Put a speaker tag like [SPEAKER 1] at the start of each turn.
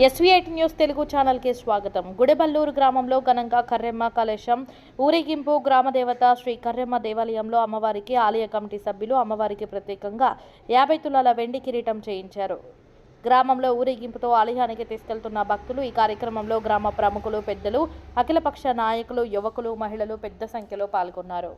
[SPEAKER 1] ఎస్వీ8 news Telugu ఛానల్కి స్వాగతం. గుడెబల్లూరు గ్రామంలో ఘనంగా కర్రెమ్మ కలశం ఊరేగింపు. గ్రామదేవత శ్రీ కర్రెమ్మ దేవాలయంలో అమ్మవారికి ఆలయ కమిటీ సభ్యులు అమ్మవారికి ప్రత్యేకంగా 50 తులాల వెండి కిరీటం చేయించారు. గ్రామంలో ఊరేగింపుతో ఆలయానికి తీసుకెళ్తున్న భక్తులు. ఈ కార్యక్రమంలో గ్రామ ప్రముఖులు, పెద్దలు, అఖిలపక్ష నాయకులు, యువకులు, మహిళలు పెద్ద సంఖ్యలో పాల్గొన్నారు.